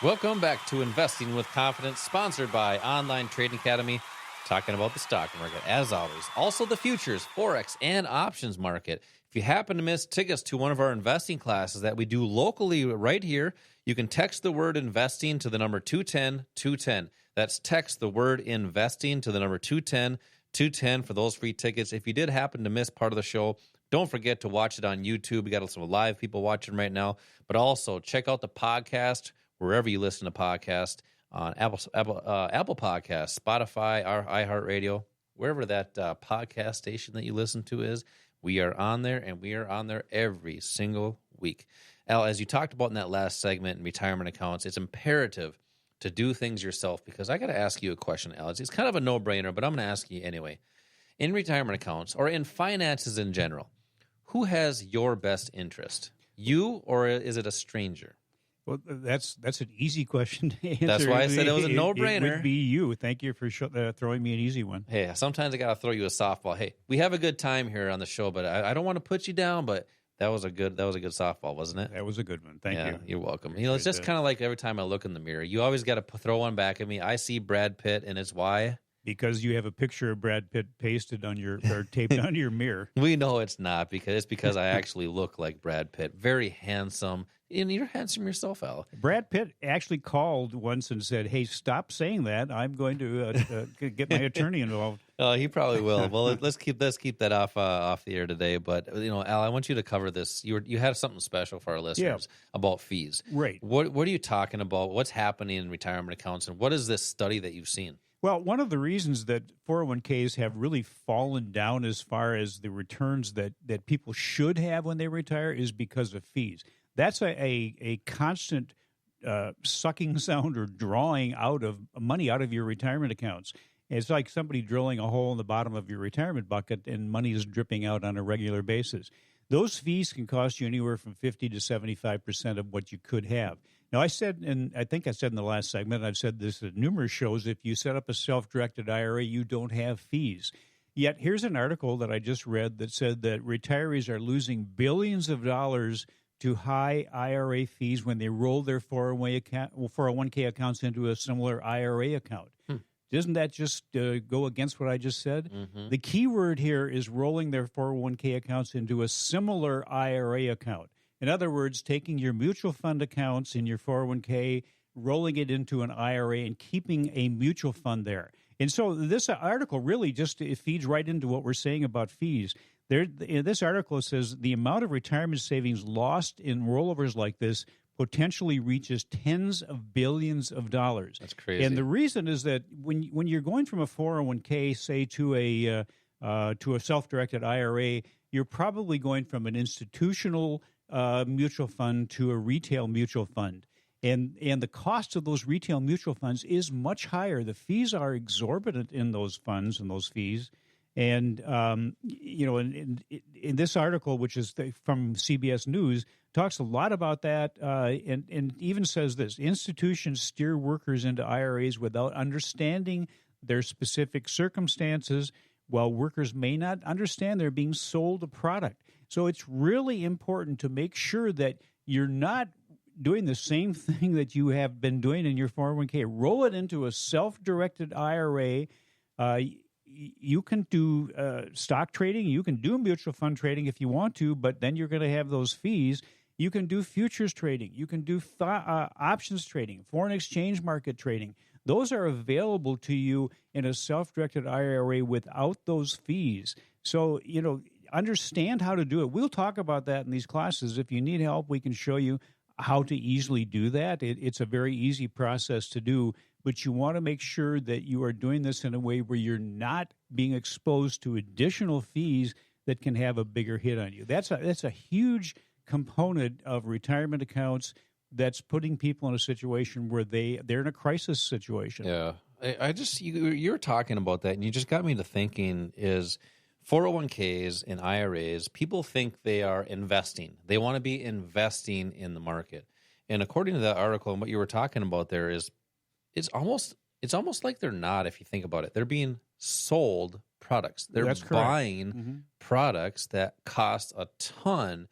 Welcome back to Investing with Confidence, sponsored by Online Trading Academy, talking about the stock market, as always. Also the futures, Forex, and options market. If you happen to miss tickets to one of our investing classes that we do locally right here, you can text the word investing to the number 210-210. That's text the word investing to the number 210-210 for those free tickets. If you did happen to miss part of the show, don't forget to watch it on YouTube. We got some live people watching right now, but also check out the podcast wherever you listen to podcasts, on Apple Podcasts, Spotify, our iHeartRadio, wherever that podcast station that you listen to is. We are on there, and we are on there every single week. Al, as you talked about in that last segment in retirement accounts, it's imperative to do things yourself, because I got to ask you a question, Al. It's kind of a no-brainer, but I'm going to ask you anyway. In retirement accounts, or in finances in general, who has your best interest? You, or is it a stranger? Well, that's an easy question to answer. That's why I said it was a no-brainer. It would be you. Thank you for throwing me an easy one. Hey, sometimes I got to throw you a softball. Hey, we have a good time here on the show, but I don't want to put you down, but that was a good softball, wasn't it? That was a good one. Thank you. You're welcome. It's just kind of like every time I look in the mirror, you always got to throw one back at me. I see Brad Pitt, and it's why? Because you have a picture of Brad Pitt pasted on or taped onto your mirror. We know it's not, because I actually look like Brad Pitt. Very handsome. And you're handsome yourself, Al. Brad Pitt actually called once and said, "Hey, stop saying that. I'm going to get my attorney involved." Oh, he probably will. Well, let's keep that off the air today. But Al, I want you to cover this. You had something special for our listeners about fees. Right. What are you talking about? What's happening in retirement accounts, and what is this study that you've seen? Well, one of the reasons that 401ks have really fallen down as far as the returns that people should have when they retire is because of fees. That's a constant sucking sound or drawing out of money out of your retirement accounts. It's like somebody drilling a hole in the bottom of your retirement bucket and money is dripping out on a regular basis. Those fees can cost you anywhere from 50 to 75% of what you could have. Now, I said, and I think I said in the last segment, I've said this at numerous shows, if you set up a self-directed IRA, you don't have fees. Yet here's an article that I just read that said that retirees are losing billions of dollars to high IRA fees when they roll their 401k accounts into a similar IRA account. Doesn't that just go against what I just said? Mm-hmm. The key word here is rolling their 401k accounts into a similar IRA account. In other words, taking your mutual fund accounts in your 401k, rolling it into an IRA, and keeping a mutual fund there. And so this article really it feeds right into what we're saying about fees. This article says the amount of retirement savings lost in rollovers like this potentially reaches tens of billions of dollars. That's crazy. And the reason is that when you're going from a 401k, say, to a self-directed IRA, you're probably going from an institutional mutual fund to a retail mutual fund. And the cost of those retail mutual funds is much higher. The fees are exorbitant in those funds and those fees. And, in this article, which is from CBS News, talks a lot about that and even says this: institutions steer workers into IRAs without understanding their specific circumstances, while workers may not understand they're being sold a product. So it's really important to make sure that you're not doing the same thing that you have been doing in your 401k. Roll it into a self-directed IRA. You can do stock trading. You can do mutual fund trading if you want to, but then you're going to have those fees. You can do futures trading. You can do options trading, foreign exchange market trading. Those are available to you in a self-directed IRA without those fees. So, understand how to do it. We'll talk about that in these classes. If you need help, we can show you how to easily do that. It's a very easy process to do, but you want to make sure that you are doing this in a way where you're not being exposed to additional fees that can have a bigger hit on you. That's a huge component of retirement accounts that's putting people in a situation where they're in a crisis situation. Yeah. You're talking about that, and you just got me to thinking is 401ks and IRAs, people think they are investing. They want to be investing in the market. And according to that article and what you were talking about there is it's almost like they're not, if you think about it. They're being sold products. They're buying products that cost a ton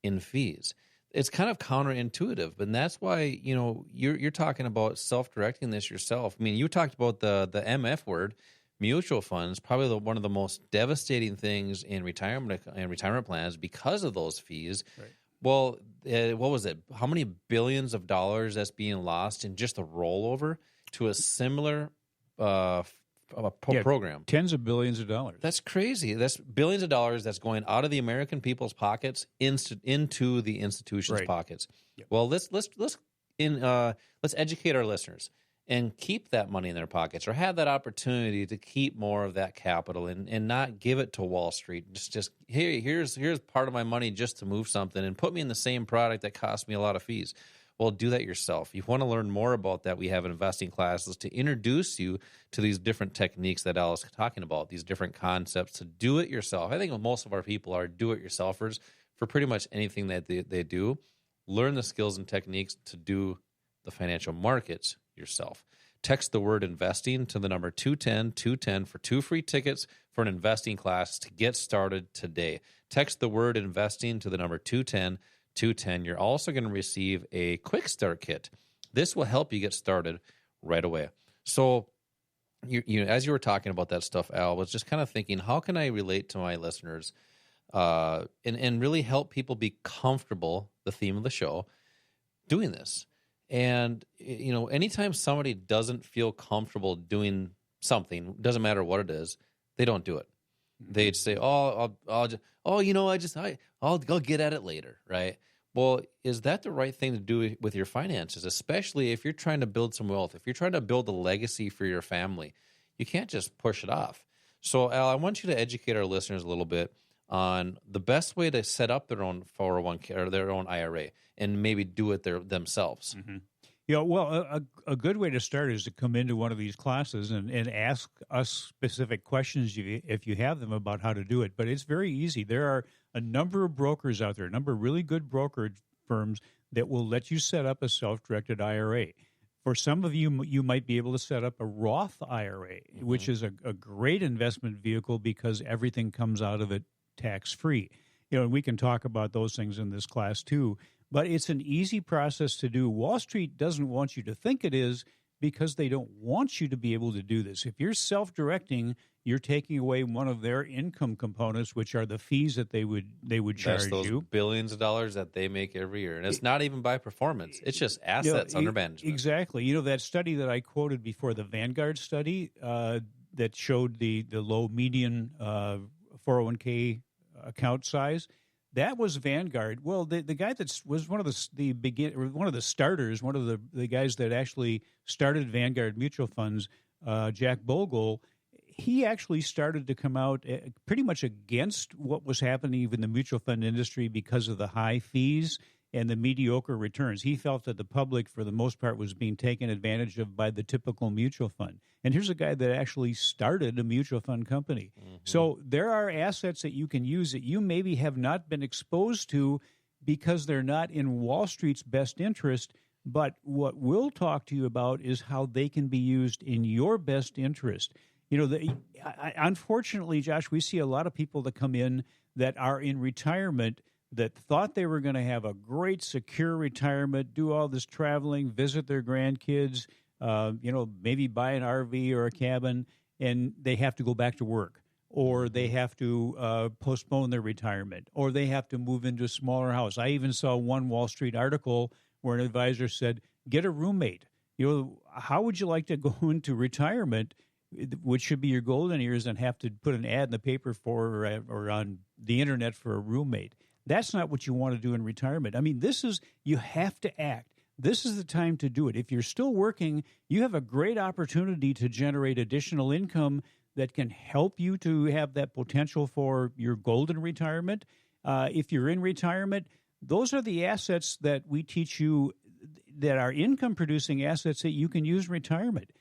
in fees. it's kind of counterintuitive, and that's why you're talking about self-directing this yourself. I mean, you talked about the MF word, mutual funds, probably one of the most devastating things in retirement plans because of those fees. Right. Well, what was it? How many billions of dollars that's being lost in just a rollover to a similar program? Tens of billions of dollars. That's crazy. That's billions of dollars that's going out of the American people's pockets into the institution's pockets. Yep. Well, let's educate our listeners and keep that money in their pockets, or have that opportunity to keep more of that capital and not give it to Wall Street. Just here's part of my money just to move something and put me in the same product that cost me a lot of fees. Well, do that yourself. If you want to learn more about that, we have investing classes to introduce you to these different techniques that Al is talking about, these different concepts to do it yourself. I think most of our people are do-it-yourselfers for pretty much anything that they do. Learn the skills and techniques to do the financial markets yourself. Text the word investing to the number 210-210 for 2 free tickets for an investing class to get started today. Text the word investing to the number 210-210. You're also going to receive a quick start kit. This will help you get started right away. So as you were talking about that stuff, Al, I was just kind of thinking, how can I relate to my listeners and really help people be comfortable, the theme of the show, doing this? And, anytime somebody doesn't feel comfortable doing something, doesn't matter what it is, they don't do it. They'd say, I'll get at it later, right? Well, is that the right thing to do with your finances, especially if you're trying to build some wealth, if you're trying to build a legacy for your family? You can't just push it off. So, Al, I want you to educate our listeners a little bit on the best way to set up their own 401k or their own IRA and maybe do it themselves. Mm-hmm. A good way to start is to come into one of these classes and ask us specific questions if you have them about how to do it. But it's very easy. There are a number of brokers out there, a number of really good brokerage firms that will let you set up a self-directed IRA. For some of you, you might be able to set up a Roth IRA, which is a great investment vehicle because everything comes out of it tax-free. And we can talk about those things in this class too. But it's an easy process to do. Wall Street doesn't want you to think it is because they don't want you to be able to do this. If you're self-directing, you're taking away one of their income components, which are the fees that they would charge That's those you. Billions of dollars that they make every year. And it's not even by performance. It's just assets under management. Exactly. That study that I quoted before, the Vanguard study that showed the low median 401k account size, that was Vanguard. Well, the guy that was one of the starters, one of the guys that actually started Vanguard Mutual Funds, Jack Bogle, he actually started to come out pretty much against what was happening in the mutual fund industry because of the high fees and the mediocre returns. He felt that the public, for the most part, was being taken advantage of by the typical mutual fund. And here's a guy that actually started a mutual fund company. Mm-hmm. So there are assets that you can use that you maybe have not been exposed to because they're not in Wall Street's best interest. But what we'll talk to you about is how they can be used in your best interest. Unfortunately, Josh, we see a lot of people that come in that are in retirement that thought they were going to have a great, secure retirement, do all this traveling, visit their grandkids, maybe buy an RV or a cabin, and they have to go back to work, or they have to postpone their retirement, or they have to move into a smaller house. I even saw one Wall Street article where an advisor said, get a roommate. How would you like to go into retirement, which should be your golden years, and have to put an ad in the paper for or on the internet for a roommate? That's not what you want to do in retirement. I mean, you have to act. This is the time to do it. If you're still working, you have a great opportunity to generate additional income that can help you to have that potential for your golden retirement. If you're in retirement, those are the assets that we teach you that are income-producing assets that you can use in retirement.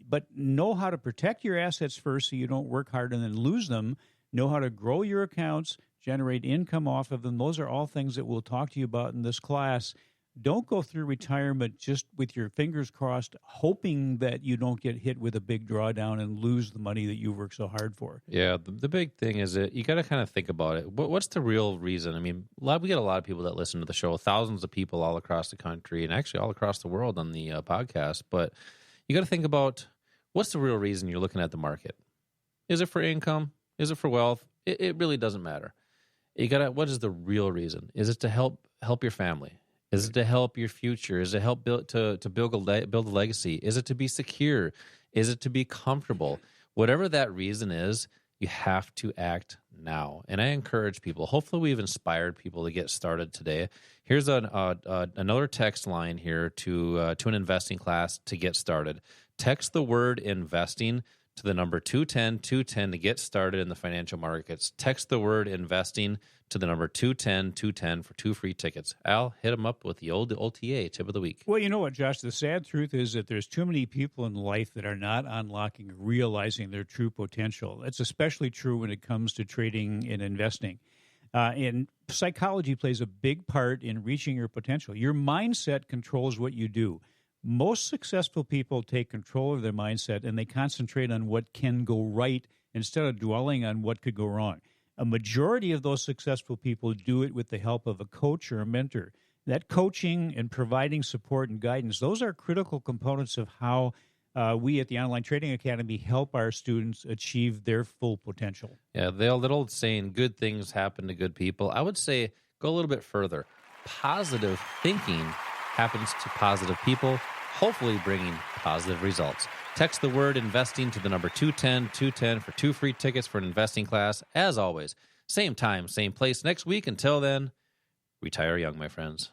But know how to protect your assets first so you don't work hard and then lose them. Know how to grow your accounts, generate income off of them. Those are all things that we'll talk to you about in this class. don't go through retirement just with your fingers crossed, hoping that you don't get hit with a big drawdown and lose the money that you worked so hard for. Yeah, the big thing is that you got to kind of think about it. What's the real reason? I mean, we get a lot of people that listen to the show, thousands of people all across the country and actually all across the world on the podcast. But you got to think about what's the real reason you're looking at the market. Is it for income? Is it for wealth? It really doesn't matter. What is the real reason? Is it to help your family? Is it to help your future? Is it to help build a legacy? Is it to be secure? Is it to be comfortable? Whatever that reason is, you have to act now. And I encourage people. Hopefully, we've inspired people to get started today. Here's another text line here to an investing class to get started. Text the word investing to the number 210-210 to get started in the financial markets. Text the word investing to the number 210-210 for 2 free tickets. Al, hit them up with the old OTA tip of the week. Well, you know what, Josh? The sad truth is that there's too many people in life that are not unlocking, realizing their true potential. It's especially true when it comes to trading and investing. And psychology plays a big part in reaching your potential. Your mindset controls what you do. Most successful people take control of their mindset and they concentrate on what can go right instead of dwelling on what could go wrong. A majority of those successful people do it with the help of a coach or a mentor. That coaching and providing support and guidance, those are critical components of how we at the Online Trading Academy help our students achieve their full potential. Yeah, that old saying, good things happen to good people. I would say go a little bit further. Positive thinking happens to positive people, hopefully bringing positive results. Text the word investing to the number 210-210 for 2 free tickets for an investing class. As always, same time, same place next week. Until then, retire young, my friends.